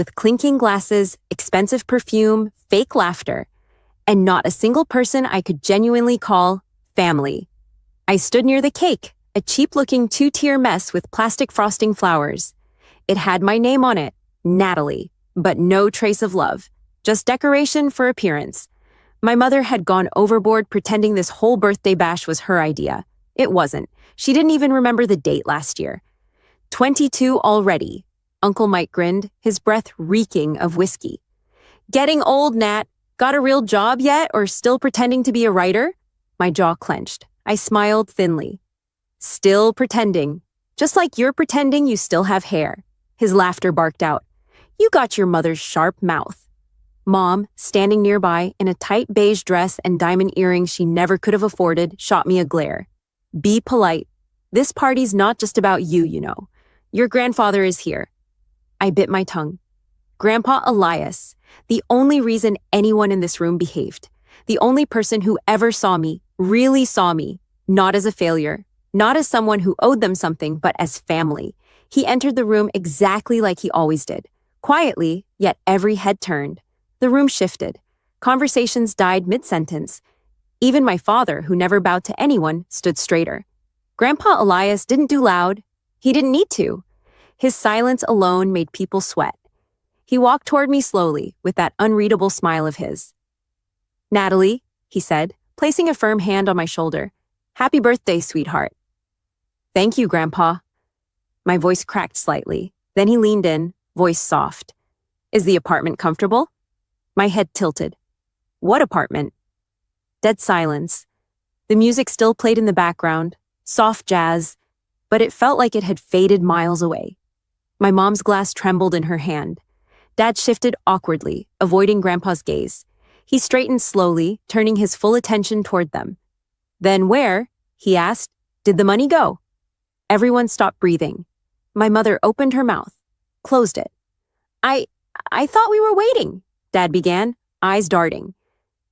with clinking glasses, expensive perfume, fake laughter, and not a single person I could genuinely call family. I stood near the cake, a cheap-looking two-tier mess with plastic frosting flowers. It had my name on it, Natalie, but no trace of love, just decoration for appearance. My mother had gone overboard pretending this whole birthday bash was her idea. It wasn't. She didn't even remember the date last year. 22 already. Uncle Mike grinned, his breath reeking of whiskey. Getting old, Nat. Got a real job yet, or still pretending to be a writer? My jaw clenched. I smiled thinly. Still pretending. Just like you're pretending you still have hair. His laughter barked out. You got your mother's sharp mouth. Mom, standing nearby in a tight beige dress and diamond earrings she never could have afforded, shot me a glare. Be polite. This party's not just about you, you know. Your grandfather is here. I bit my tongue. Grandpa Elias, the only reason anyone in this room behaved. The only person who ever saw me, really saw me, not as a failure, not as someone who owed them something, but as family. He entered the room exactly like he always did. Quietly, yet every head turned. The room shifted. Conversations died mid-sentence. Even my father, who never bowed to anyone, stood straighter. Grandpa Elias didn't do loud. He didn't need to. His silence alone made people sweat. He walked toward me slowly, with that unreadable smile of his. Natalie, he said, placing a firm hand on my shoulder. Happy birthday, sweetheart. Thank you, Grandpa. My voice cracked slightly. Then he leaned in, voice soft. Is the apartment comfortable? My head tilted. What apartment? Dead silence. The music still played in the background, soft jazz, but it felt like it had faded miles away. My mom's glass trembled in her hand. Dad shifted awkwardly, avoiding Grandpa's gaze. He straightened slowly, turning his full attention toward them. Then where, he asked, did the money go? Everyone stopped breathing. My mother opened her mouth, closed it. I thought we were waiting, Dad began, eyes darting.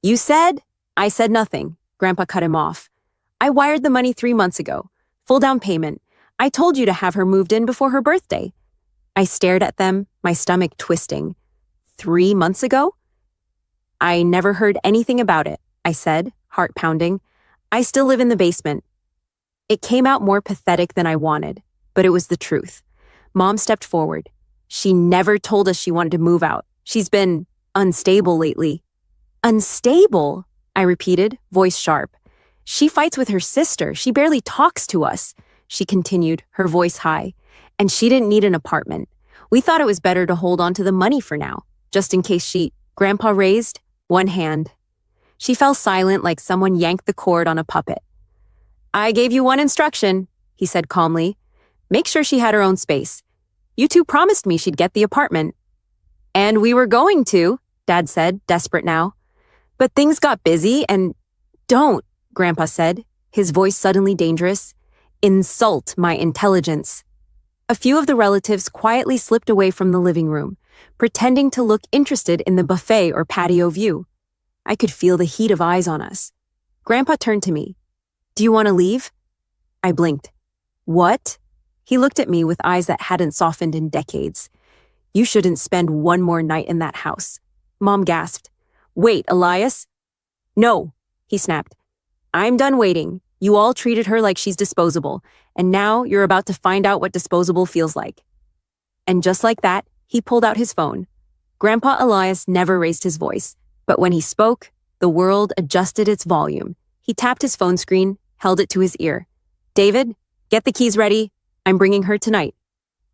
You said? I said nothing, Grandpa cut him off. I wired the money 3 months ago. Full down payment. I told you to have her moved in before her birthday. I stared at them, my stomach twisting. 3 months ago? I never heard anything about it, I said, heart pounding. I still live in the basement. It came out more pathetic than I wanted, but it was the truth. Mom stepped forward. She never told us she wanted to move out. She's been unstable lately. Unstable? I repeated, voice sharp. She fights with her sister. She barely talks to us, she continued, her voice high. And she didn't need an apartment. We thought it was better to hold on to the money for now, just in case Grandpa raised one hand. She fell silent like someone yanked the cord on a puppet. I gave you one instruction, he said calmly. Make sure she had her own space. You two promised me she'd get the apartment. And we were going to, Dad said, desperate now. But things got busy and... Don't, Grandpa said, his voice suddenly dangerous. Insult my intelligence. A few of the relatives quietly slipped away from the living room, pretending to look interested in the buffet or patio view. I could feel the heat of eyes on us. Grandpa turned to me. Do you want to leave? I blinked. What? He looked at me with eyes that hadn't softened in decades. You shouldn't spend one more night in that house. Mom gasped. Wait, Elias? No, he snapped. I'm done waiting. You all treated her like she's disposable, and now you're about to find out what disposable feels like. And just like that, he pulled out his phone. Grandpa Elias never raised his voice, but when he spoke, the world adjusted its volume. He tapped his phone screen, held it to his ear. David, get the keys ready. I'm bringing her tonight.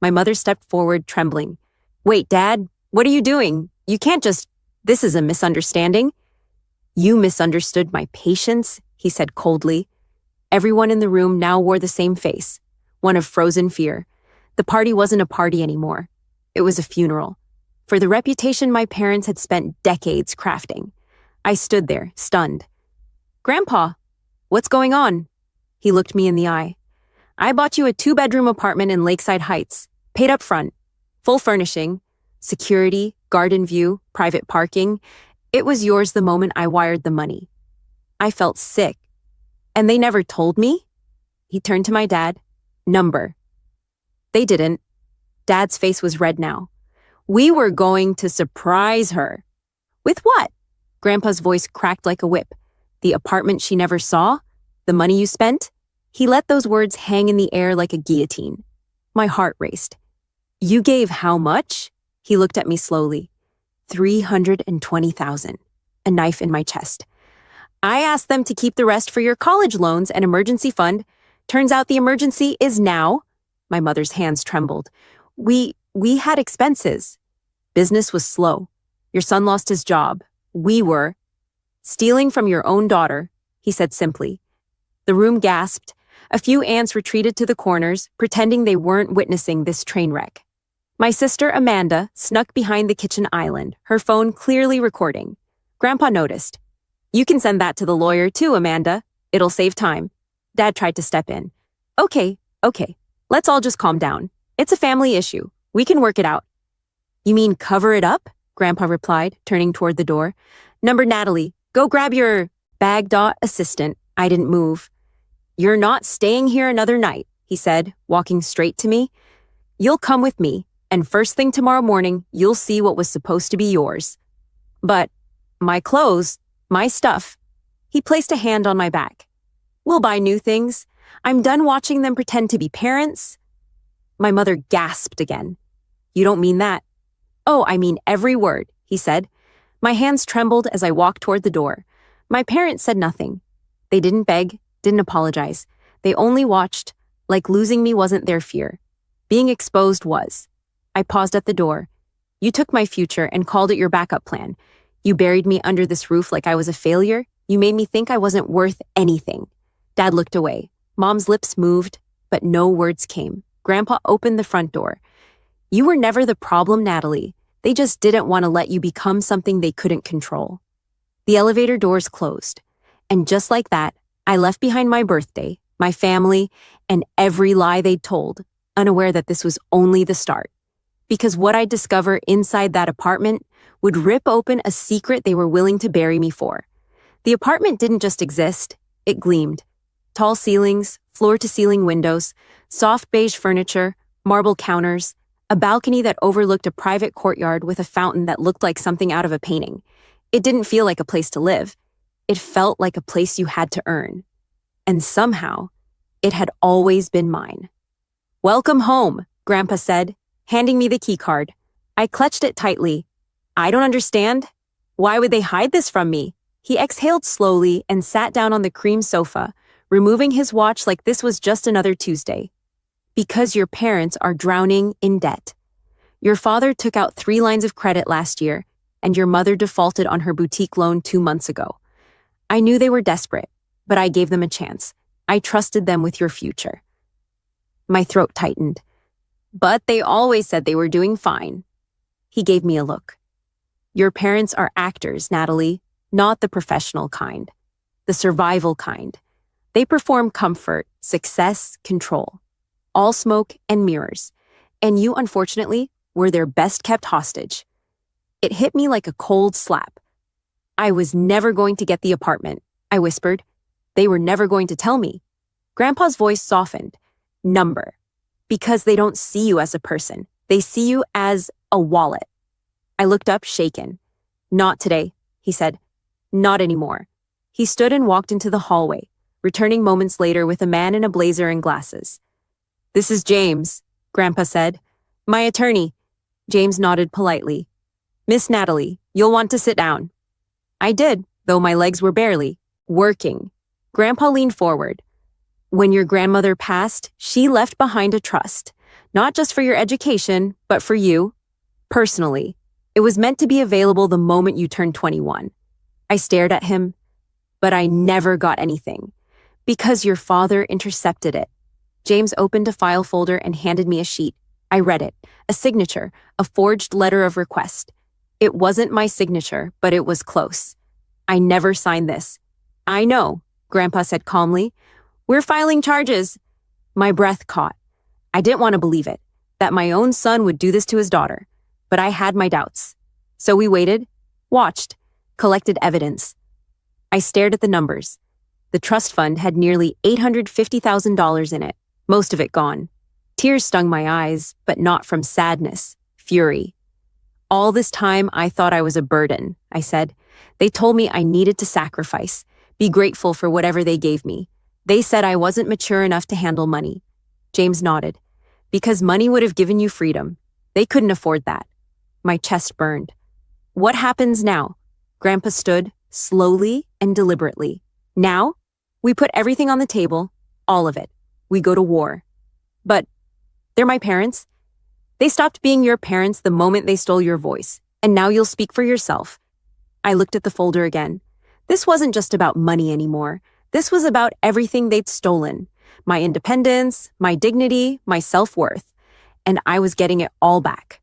My mother stepped forward, trembling. Wait, Dad, what are you doing? You can't just... This is a misunderstanding. You misunderstood my patience, he said coldly. Everyone in the room now wore the same face, one of frozen fear. The party wasn't a party anymore. It was a funeral. For the reputation my parents had spent decades crafting. I stood there, stunned. Grandpa, what's going on? He looked me in the eye. I bought you a 2-bedroom apartment in Lakeside Heights, paid up front, full furnishing, security, garden view, private parking. It was yours the moment I wired the money. I felt sick. And they never told me? He turned to my dad. Number. They didn't. Dad's face was red now. We were going to surprise her. With what? Grandpa's voice cracked like a whip. The apartment she never saw? The money you spent? He let those words hang in the air like a guillotine. My heart raced. You gave how much? He looked at me slowly. $320,000. A knife in my chest. I asked them to keep the rest for your college loans and emergency fund. Turns out the emergency is now. My mother's hands trembled. We had expenses. Business was slow. Your son lost his job. We were. Stealing from your own daughter, he said simply. The room gasped. A few aunts retreated to the corners, pretending they weren't witnessing this train wreck. My sister Amanda snuck behind the kitchen island, her phone clearly recording. Grandpa noticed. You can send that to the lawyer too, Amanda. It'll save time. Dad tried to step in. Okay. Let's all just calm down. It's a family issue. We can work it out. You mean cover it up? Grandpa replied, turning toward the door. Number Natalie, go grab your bag. Assistant. I didn't move. You're not staying here another night, he said, walking straight to me. You'll come with me, and first thing tomorrow morning, you'll see what was supposed to be yours. But my clothes, my stuff. He placed a hand on my back. We'll buy new things. I'm done watching them pretend to be parents. My mother gasped again. You don't mean that. Oh, I mean every word, he said. My hands trembled as I walked toward the door. My parents said nothing. They didn't beg, didn't apologize. They only watched, like losing me wasn't their fear. Being exposed was. I paused at the door. You took my future and called it your backup plan. You buried me under this roof like I was a failure. You made me think I wasn't worth anything. Dad looked away. Mom's lips moved, but no words came. Grandpa opened the front door. You were never the problem, Natalie. They just didn't want to let you become something they couldn't control. The elevator doors closed. And just like that, I left behind my birthday, my family, and every lie they'd told, unaware that this was only the start. Because what I'd discover inside that apartment would rip open a secret they were willing to bury me for. The apartment didn't just exist, it gleamed. Tall ceilings, floor-to-ceiling windows, soft beige furniture, marble counters, a balcony that overlooked a private courtyard with a fountain that looked like something out of a painting. It didn't feel like a place to live. It felt like a place you had to earn. And somehow, it had always been mine. Welcome home, Grandpa said, handing me the key card. I clutched it tightly. I don't understand. Why would they hide this from me? He exhaled slowly and sat down on the cream sofa, removing his watch like this was just another Tuesday. Because your parents are drowning in debt. Your father took out 3 lines of credit last year, and your mother defaulted on her boutique loan 2 months ago. I knew they were desperate, but I gave them a chance. I trusted them with your future. My throat tightened. But they always said they were doing fine. He gave me a look. Your parents are actors, Natalie, not the professional kind. The survival kind. They perform comfort, success, control. All smoke and mirrors. And you, unfortunately, were their best-kept hostage. It hit me like a cold slap. I was never going to get the apartment, I whispered. They were never going to tell me. Grandpa's voice softened. Number. Because they don't see you as a person. They see you as a wallet. I looked up, shaken. Not today, he said. Not anymore. He stood and walked into the hallway, returning moments later with a man in a blazer and glasses. This is James, Grandpa said. My attorney. James nodded politely. Miss Natalie, you'll want to sit down. I did, though my legs were barely working. Grandpa leaned forward. When your grandmother passed, she left behind a trust, not just for your education, but for you, personally. It was meant to be available the moment you turned 21. I stared at him, but I never got anything, because your father intercepted it. James opened a file folder and handed me a sheet. I read it, a signature, a forged letter of request. It wasn't my signature, but it was close. I never signed this. I know, Grandpa said calmly. We're filing charges. My breath caught. I didn't want to believe it, that my own son would do this to his daughter, but I had my doubts. So we waited, watched, collected evidence. I stared at the numbers. The trust fund had nearly $850,000 in it, most of it gone. Tears stung my eyes, but not from sadness, fury. All this time, I thought I was a burden, I said. They told me I needed to sacrifice, be grateful for whatever they gave me. They said I wasn't mature enough to handle money. James nodded. Because money would have given you freedom. They couldn't afford that. My chest burned. What happens now? Grandpa stood, slowly and deliberately. Now, we put everything on the table, all of it. We go to war. But they're my parents. They stopped being your parents the moment they stole your voice, and now you'll speak for yourself. I looked at the folder again. This wasn't just about money anymore. This was about everything they'd stolen. My independence, my dignity, my self-worth. And I was getting it all back.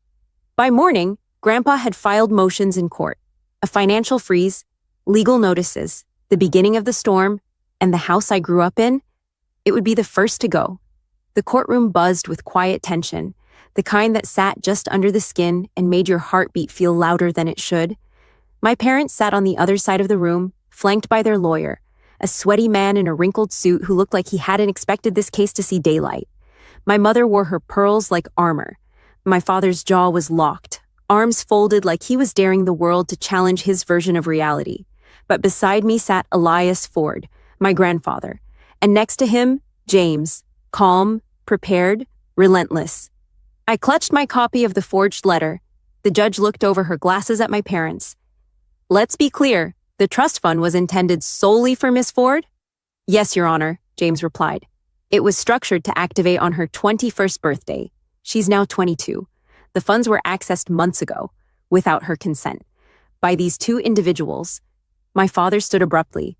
By morning, Grandpa had filed motions in court, a financial freeze, legal notices, the beginning of the storm, and the house I grew up in. It would be the first to go. The courtroom buzzed with quiet tension, the kind that sat just under the skin and made your heartbeat feel louder than it should. My parents sat on the other side of the room, flanked by their lawyer, a sweaty man in a wrinkled suit who looked like he hadn't expected this case to see daylight. My mother wore her pearls like armor. My father's jaw was locked, arms folded like he was daring the world to challenge his version of reality. But beside me sat Elias Ford, my grandfather, and next to him, James, calm, prepared, relentless. I clutched my copy of the forged letter. The judge looked over her glasses at my parents. Let's be clear, the trust fund was intended solely for Miss Ford? Yes, Your Honor, James replied. It was structured to activate on her 21st birthday. She's now 22. The funds were accessed months ago, without her consent, by these two individuals. My father stood abruptly.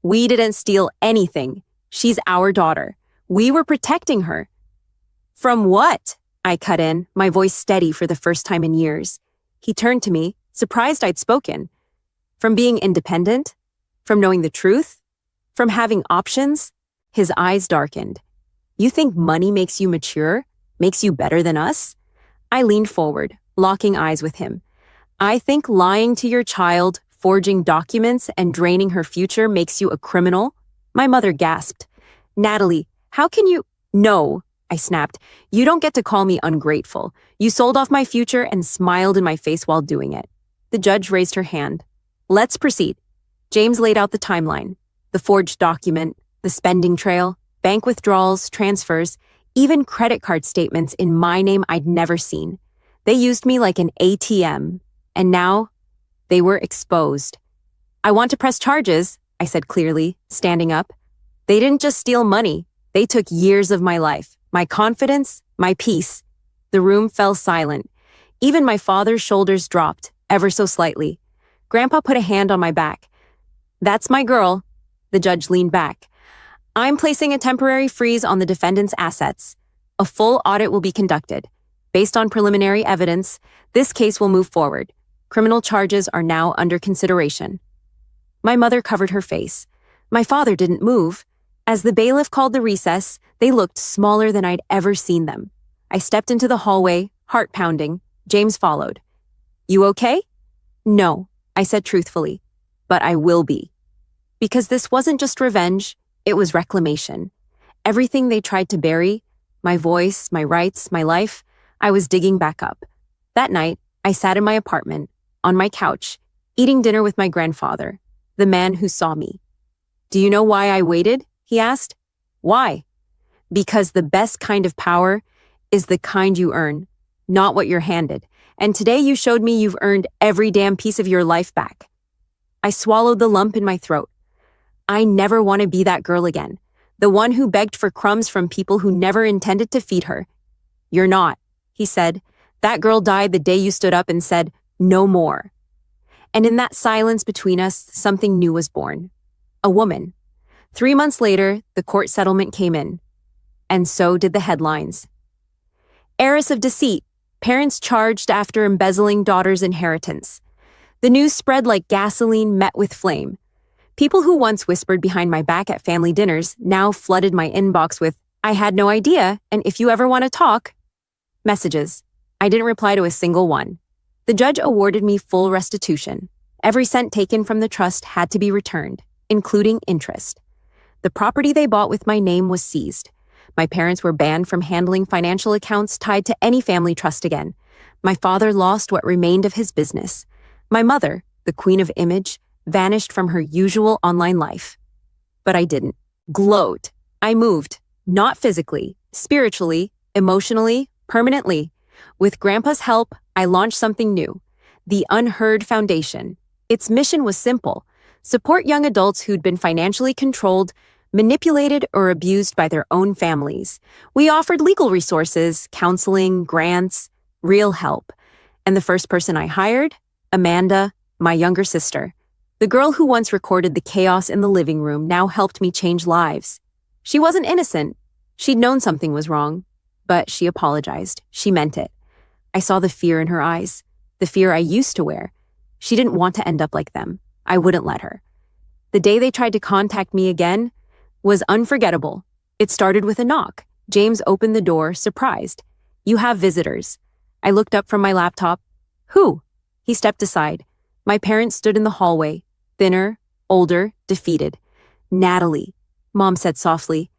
We didn't steal anything. She's our daughter. We were protecting her. From what? I cut in, my voice steady for the first time in years. He turned to me, surprised I'd spoken. From being independent? From knowing the truth? From having options? His eyes darkened. You think money makes you mature? Makes you better than us? I leaned forward, locking eyes with him. I think lying to your child, forging documents, and draining her future makes you a criminal? My mother gasped. Natalie, how can you— No, I snapped. You don't get to call me ungrateful. You sold off my future and smiled in my face while doing it. The judge raised her hand. Let's proceed. James laid out the timeline, the forged document, the spending trail, bank withdrawals, transfers, even credit card statements in my name I'd never seen. They used me like an ATM, and now they were exposed. I want to press charges, I said clearly, standing up. They didn't just steal money. They took years of my life, my confidence, my peace. The room fell silent. Even my father's shoulders dropped, ever so slightly. Grandpa put a hand on my back. That's my girl. The judge leaned back. I'm placing a temporary freeze on the defendant's assets. A full audit will be conducted. Based on preliminary evidence, this case will move forward. Criminal charges are now under consideration. My mother covered her face. My father didn't move. As the bailiff called the recess, they looked smaller than I'd ever seen them. I stepped into the hallway, heart pounding. James followed. You okay? No, I said truthfully, but I will be. Because this wasn't just revenge, it was reclamation. Everything they tried to bury, my voice, my rights, my life, I was digging back up. That night, I sat in my apartment, on my couch, eating dinner with my grandfather, the man who saw me. Do you know why I waited? He asked. Why? Because the best kind of power is the kind you earn, not what you're handed. And today you showed me you've earned every damn piece of your life back. I swallowed the lump in my throat. I never want to be that girl again, the one who begged for crumbs from people who never intended to feed her. You're not, he said. That girl died the day you stood up and said, no more. And in that silence between us, something new was born. A woman. 3 months later, the court settlement came in. And so did the headlines. Heiress of deceit, parents charged after embezzling daughter's inheritance. The news spread like gasoline met with flame. People who once whispered behind my back at family dinners now flooded my inbox with, I had no idea, and if you ever want to talk. Messages. I didn't reply to a single one. The judge awarded me full restitution. Every cent taken from the trust had to be returned, including interest. The property they bought with my name was seized. My parents were banned from handling financial accounts tied to any family trust again. My father lost what remained of his business. My mother, the queen of image, vanished from her usual online life. But I didn't. Glowed. I moved. Not physically, spiritually, emotionally, permanently. With Grandpa's help, I launched something new. The Unheard Foundation. Its mission was simple: support young adults who'd been financially controlled, manipulated, or abused by their own families. We offered legal resources, counseling, grants, real help. And the first person I hired? Amanda, my younger sister. The girl who once recorded the chaos in the living room now helped me change lives. She wasn't innocent. She'd known something was wrong. But she apologized. She meant it. I saw the fear in her eyes, the fear I used to wear. She didn't want to end up like them. I wouldn't let her. The day they tried to contact me again was unforgettable. It started with a knock. James opened the door, surprised. "You have visitors." I looked up from my laptop. "Who?" He stepped aside. My parents stood in the hallway, thinner, older, defeated. "Natalie," Mom said softly.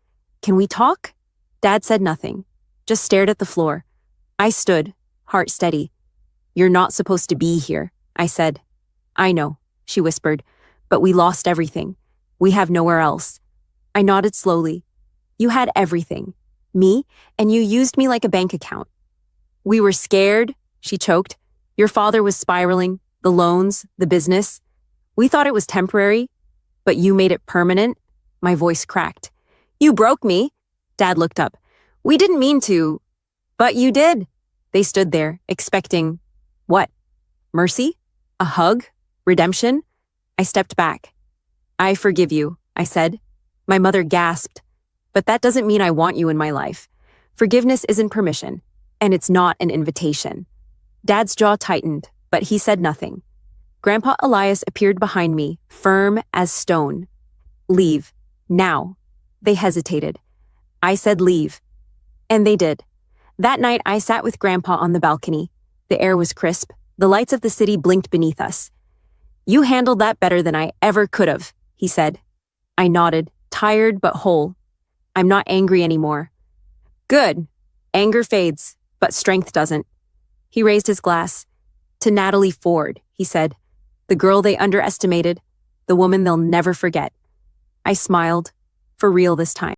"Can we talk?" Dad said nothing, just stared at the floor. I stood, heart steady. "You're not supposed to be here," I said. "I know," she whispered, "but we lost everything. We have nowhere else." I nodded slowly. "You had everything. Me, and you used me like a bank account." "We were scared," she choked. "Your father was spiraling, the loans, the business. We thought it was temporary, but you made it permanent." My voice cracked. "You broke me." Dad looked up. "We didn't mean to." "But you did." They stood there, expecting what? Mercy? A hug? Redemption? I stepped back. "I forgive you," I said. My mother gasped. "But that doesn't mean I want you in my life. Forgiveness isn't permission, and it's not an invitation." Dad's jaw tightened, but he said nothing. Grandpa Elias appeared behind me, firm as stone. "Leave. Now." They hesitated. I said leave. And they did. That night, I sat with Grandpa on the balcony. The air was crisp. The lights of the city blinked beneath us. "You handled that better than I ever could have," he said. I nodded, tired but whole. "I'm not angry anymore." "Good. Anger fades, but strength doesn't." He raised his glass. "To Natalie Ford," he said. "The girl they underestimated, the woman they'll never forget." I smiled, for real this time.